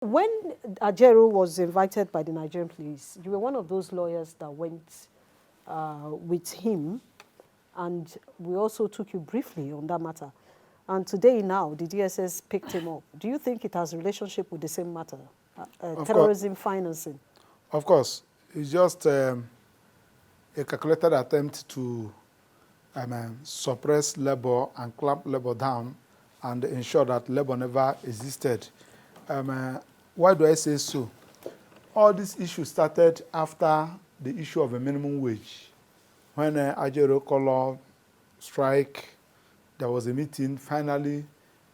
When Ajaero was invited by the Nigerian police, you were one of those lawyers that went with him, and we also took you briefly on that matter. And today now, the DSS picked him up. Do you think it has a relationship with the same matter, terrorism financing? Of course. It's just a calculated attempt to suppress labor and clamp labor down and ensure that labor never existed. Why do I say so? All these issues started after the issue of a minimum wage. When Ajaero called strike, there was a meeting. Finally,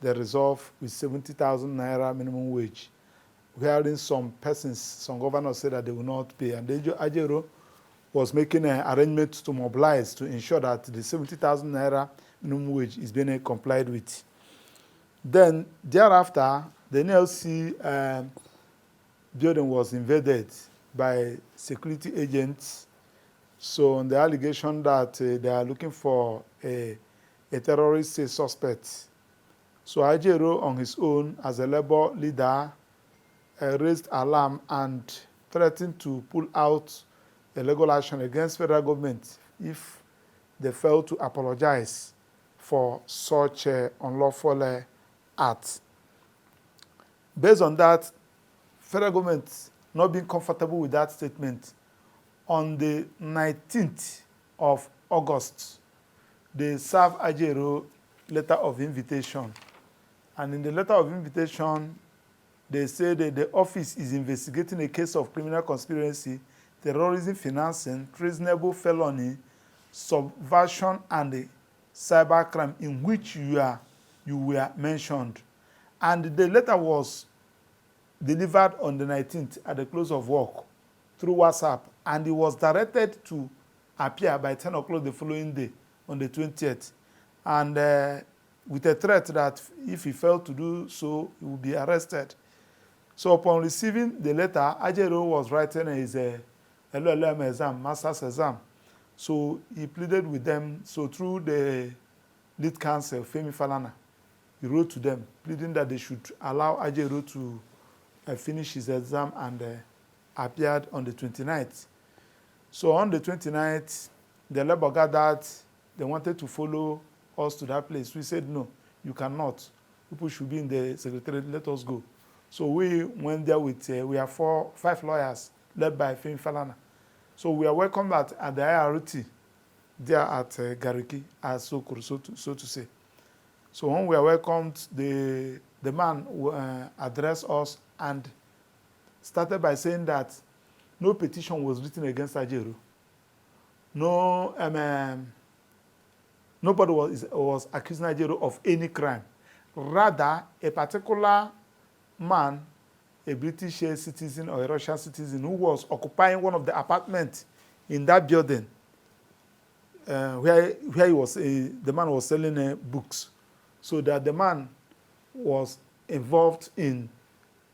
they resolved with 70,000 naira minimum wage. Wherein some persons, some governors said that they will not pay. And Ajaero was making arrangements to mobilize to ensure that the 70,000 naira minimum wage is being complied with. Then, thereafter, the NLC building was invaded by security agents. So, on the allegation that they are looking for a terrorist suspect. So, Ajaero, on his own, as a labor leader, raised alarm and threatened to pull out a legal action against federal government if they fail to apologize for such unlawful act. Based on that, federal government not being comfortable with that statement, on the 19th of August, they served Ajaero letter of invitation. And in the letter of invitation, they say that the office is investigating a case of criminal conspiracy, terrorism financing, treasonable felony, subversion, and cybercrime in which you were mentioned. And the letter was delivered on the 19th at the close of work through WhatsApp, and it was directed to appear by 10 o'clock the following day on the 20th. And with a threat that if he failed to do so, he would be arrested. So upon receiving the letter, Ajaero was writing his LLM exam, master's exam. So he pleaded with them. So through the lead counsel, Femi Falana, he wrote to them, pleading that they should allow Ajaero to finish his exam, and appeared on the 29th. So on the 29th, the labor gathered. They wanted to follow us to that place. We said, no, you cannot. People should be in the secretariat. Let us go. So we went there with, we are 5 lawyers led by Femi Falana. So we are welcomed at the IRT there at Gariki, as so to say. So when we are welcomed, the man addressed us and started by saying that no petition was written against Ajaero. No, nobody was accusing Ajaero of any crime. Rather, a particular man, a British citizen or a Russian citizen, who was occupying one of the apartments in that building, where he was, the man was selling books, so that the man was involved in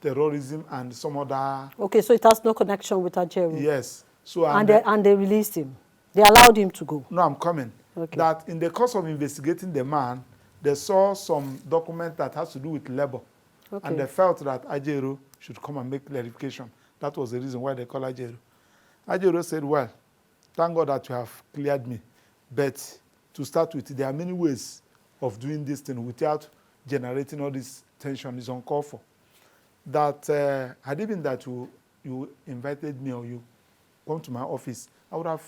terrorism and some other. Okay, so it has no connection with Ajaero. Yes. So and they released him. They allowed him to go. No, I'm coming. Okay. That in the course of investigating the man, they saw some document that has to do with labor. Okay. And they felt that Ajaero should come and make clarification. That was the reason why they called Ajaero. Ajaero said, well, thank God that you have cleared me. But to start with, there are many ways of doing this thing without generating all this tension. Is uncalled for. That had it been that you invited me or you come to my office, I would have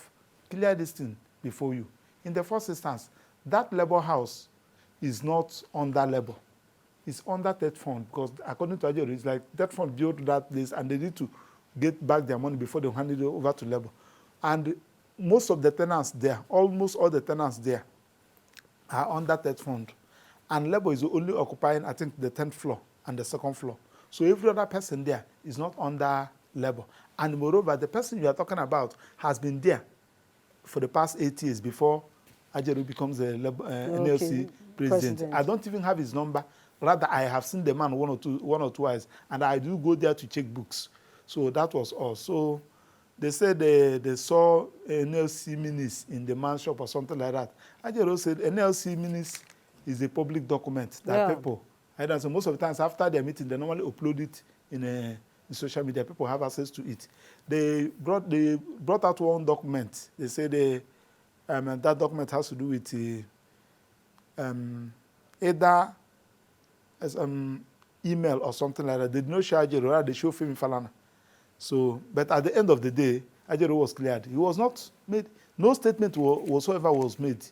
cleared this thing before you. In the first instance, that labor house is not under labor. It's under that fund, because according to Ajaero, it's like that fund built that place and they need to get back their money before they hand it over to labor. And most of the tenants there, almost all the tenants there, are under that fund. And labor is only occupying, I think, the 10th floor and the 2nd floor. So every other person there is not under labor. And moreover, the person you are talking about has been there for the past 8 years before Ajaero becomes the NLC president. I don't even have his number. Rather, I have seen the man one or twice, and I do go there to check books. So that was all. So they said they saw NLC minutes in the man's shop or something like that. Ajaero said NLC minutes is a public document that people. And so most of the times after their meeting, they normally upload it in social media. People have access to it. They brought out one document. They say that document has to do with either as email or something like that. They did not show Ajaero, they show Femi Falana. So, but at the end of the day, Ajaero was cleared. He was not made, no statement whatsoever was made.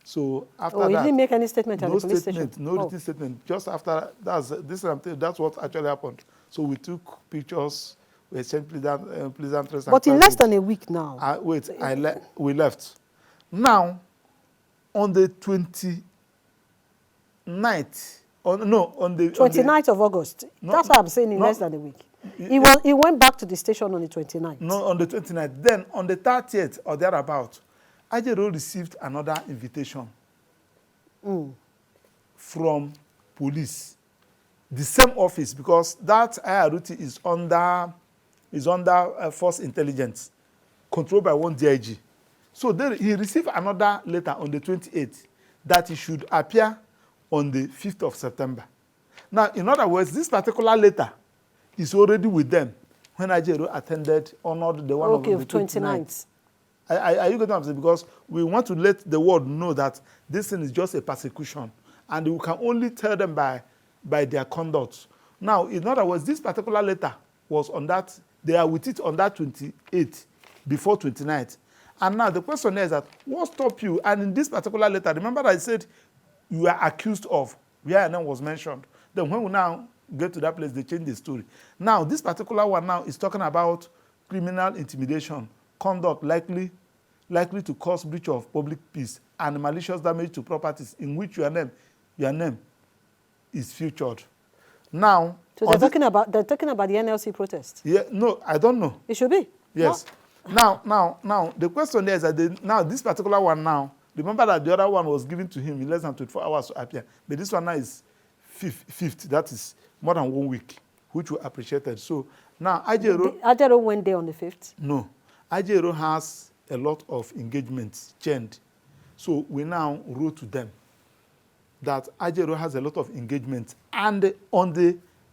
So after that, he didn't make any statement at no the police statement, station? no written statement. Just after that's what actually happened. So we took pictures, we exchanged pleasantries. But in less than a week now. We left. Now, on the 29th, on the 29th of August. No, that's what I'm saying, in less than a week. He went back to the station on the 29th. No, on the 29th. Then on the 30th or thereabout, Ajaero received another invitation from police, the same office, because that Ajaero is under force intelligence, controlled by one DIG. So then he received another letter on the 28th that he should appear on the 5th of September. Now, in other words, this particular letter is already with them when Ajaero honored the one of the 29th. Are you getting what I'm saying? Because we want to let the world know that this thing is just a persecution, and we can only tell them by their conduct. Now, in other words, this particular letter was on that, they are with it on that 28th, before 29th. And now the question is that, what stopped you? And in this particular letter, remember I said you were accused of, where your name was mentioned. Then when we now get to that place, they change the story. Now, this particular one now is talking about criminal intimidation, conduct likely to cause breach of public peace, and malicious damage to properties in which your name is featured. Now, so they're talking about the NLC protest. Yeah, no, I don't know. It should be. Yes. No? Now, the question is that now this particular one now, remember that the other one was given to him in less than 24 hours to appear, but this one now is 5th. That is more than 1 week, which we appreciated. So now Ajaero went there on the 5th. No, Ajaero has a lot of engagements chained. So we now wrote to them that Ajaero has a lot of engagements, and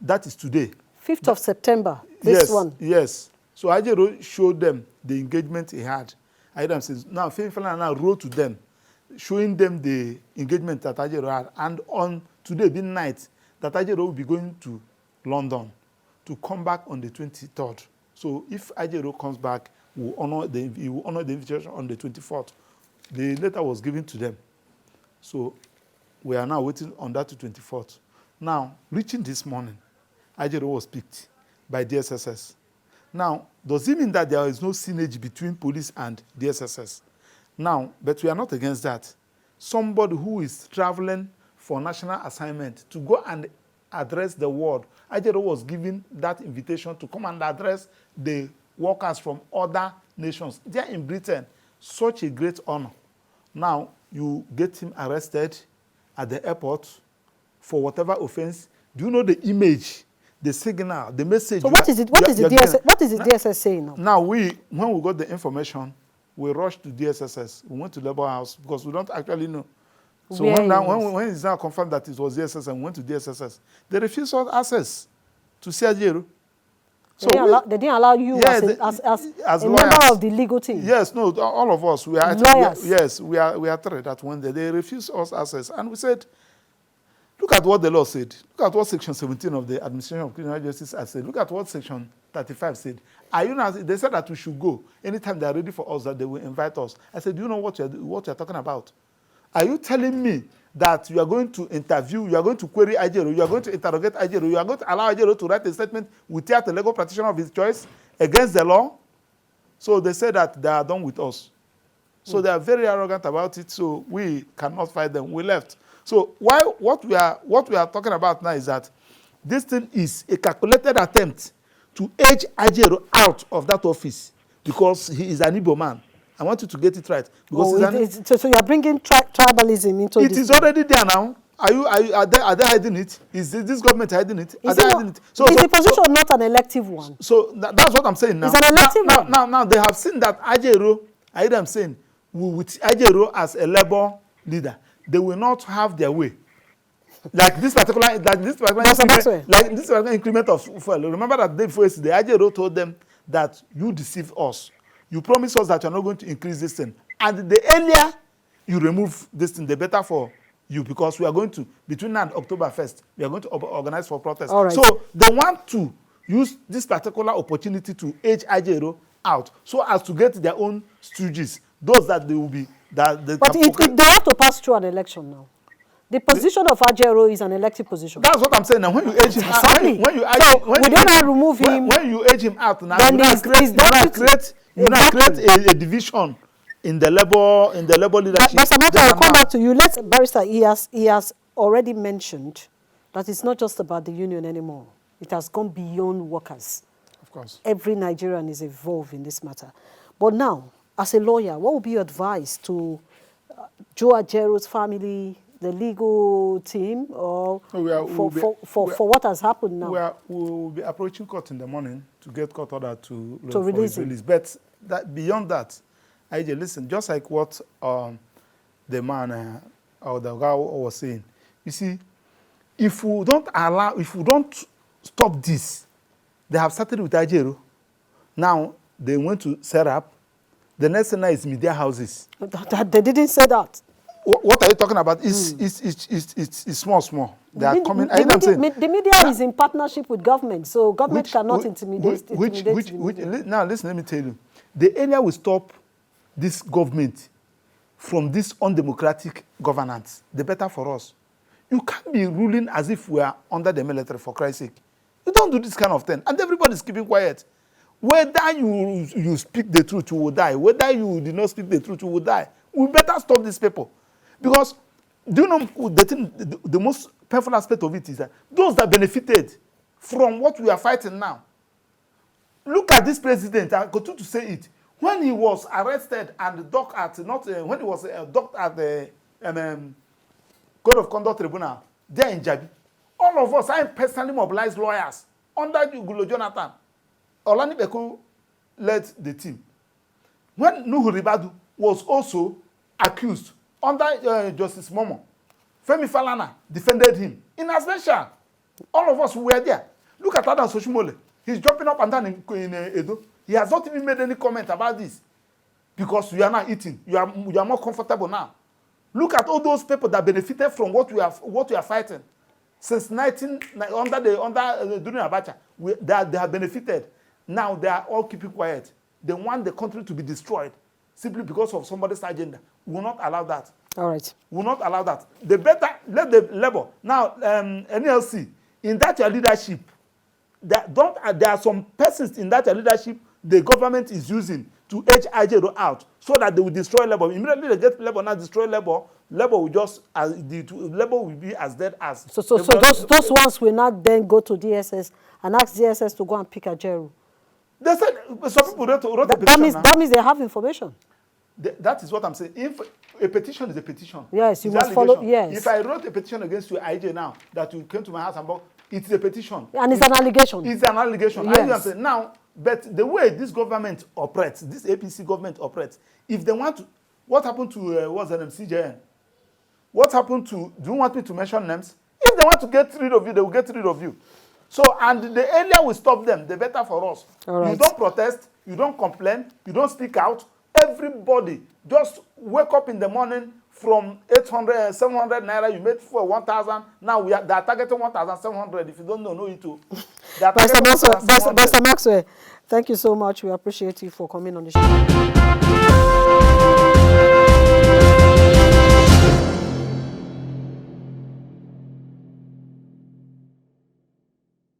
that is today. 5th of September, this one. Yes. So Ajaero showed them the engagement he had. Ajaero says, now Femi Falana now wrote to them, showing them the engagement that Ajaero had. And on today, being night, that Ajaero will be going to London to come back on the 23rd. So if Ajaero comes back, he will honor the invitation on the 24th. The letter was given to them. So we are now waiting on that to 24th. Now, reaching this morning, Ajaero was picked by DSS. Now, does it mean that there is no synergy between police and DSS? Now, but we are not against that. Somebody who is traveling for national assignment to go and address the world, Ajaero was given that invitation to come and address the workers from other nations. They are in Britain. Such a great honor. Now, you get him arrested at the airport for whatever offense. Do you know the image, the signal, the message? So what is the DSS saying now? Now, when we got the information, we rushed to DSS. We went to Labour House because we don't actually know. So when it's now confirmed that it was DSS and we went to DSS, they refused us access to see Ajaero. So they didn't allow you as a member of the legal team. Yes, no, all of us. We are lawyers. We are three that went there. They refused us access, and we said, look at what the law said. Look at what Section 17 of the Administration of Criminal Justice has said. Look at what Section 35 said. They said that we should go anytime they are ready for us, that they will invite us. I said, do you know what you're talking about? Are you telling me that you are going to interview, you are going to query Ajaero, you are going to interrogate Ajaero, you are going to allow Ajaero to write a statement without a legal practitioner of his choice against the law? So they said that they are done with us. So they are very arrogant about it, so we cannot fight them. We left. So what we are talking about now is that this thing is a calculated attempt to edge Ajaero out of that office because he is an Igbo man. I want you to get it right. Because so you are bringing tribalism into this. It is already there now. Are they hiding it? Is this government hiding it? Are they hiding it? So is the position not an elective one? So that's what I'm saying now. It's an elective one. Now they have seen that Ajaero, I'm saying, with Ajaero as a Labour leader, they will not have their way. like this particular increment of fuel. Remember that day before yesterday, Ajaero told them that you deceived us. You promised us that you're not going to increase this thing. And the earlier you remove this thing, the better for you, because we are going to, between now and October 1st, we are going to organize for protest. All right. So they want to use this particular opportunity to edge Ajaero out so as to get their own stooges, those that they will be, that they but they have to pass through an election now. The position of Ajaero is an elected position. That's what I'm saying. Now, when you edge him out, when you remove him, when you edge him out, now then you create a division in the labor leadership. But Samantha, I'll come back to you. Barrister, he has already mentioned that it's not just about the union anymore. It has gone beyond workers. Of course. Every Nigerian is involved in this matter. But now, as a lawyer, what would be your advice to Joe Ajaero's family, the legal team, or for what has happened now? We will be approaching court in the morning to get court order to release release. But beyond that, AJ, listen, just like what the man or the guy was saying, you see, if we don't stop this, they have started with Ajaero. Now they went to set up. The next thing now is media houses. They didn't say that. What are you talking about? It's small. They are coming. The media is in partnership with government, so government cannot intimidate. Now, listen, let me tell you. The earlier we stop this government from this undemocratic governance, the better for us. You can't be ruling as if we are under the military, for Christ's sake. You don't do this kind of thing, and everybody's keeping quiet. Whether you speak the truth, you will die. Whether you did not speak the truth, you will die. We better stop these people. Because, do you know the most painful aspect of it is that those that benefited from what we are fighting now. Look at this president, I continue to say it. When he was arrested and docked at, when he was docked at the Code of Conduct Tribunal, there in Jabi, all of us, I personally mobilized lawyers under Gulo Jonathan. Olani Beku led the team. When Nuhu Ribadu was also accused under Justice Momo, Femi Falana defended him in absentia. All of us were there. Look at Adam Oshiomhole. He's jumping up and down in Edo. He has not even made any comment about this because you are now eating. You are more comfortable now. Look at all those people that benefited from what we are fighting since during Abacha. They have benefited. Now they are all keeping quiet. They want the country to be destroyed simply because of somebody's agenda. We will not allow that. All right. We will not allow that. They better let the labor. Now, NLC, in that your leadership, there are some persons in that your leadership the government is using to edge Ajaero out so that they will destroy labor. Immediately they get labor, now destroy labor. Labor will be as dead as. So those ones will not then go to DSS and ask DSS to go and pick Ajaero. They said some people wrote a petition. That means they have information. That is what I'm saying. If a petition is a petition. Yes, you must follow. Yes. If I wrote a petition against you, IJ, now that you came to my house and bought, it's a petition. And it's an allegation. It's an allegation. Yes. Now, but the way this government operates, this APC government operates, if they want to, what happened to CJN? What happened to? Do you want me to mention names? If they want to get rid of you, they will get rid of you. So, and the earlier we stop them, the better for us. All right. You don't protest, you don't complain, you don't speak out. Everybody just wake up in the morning from 800, 700 naira. You made for 1,000. Now they are targeting 1,700. If you don't know it too. Mr. Maxwell, thank you so much. We appreciate you for coming on the show.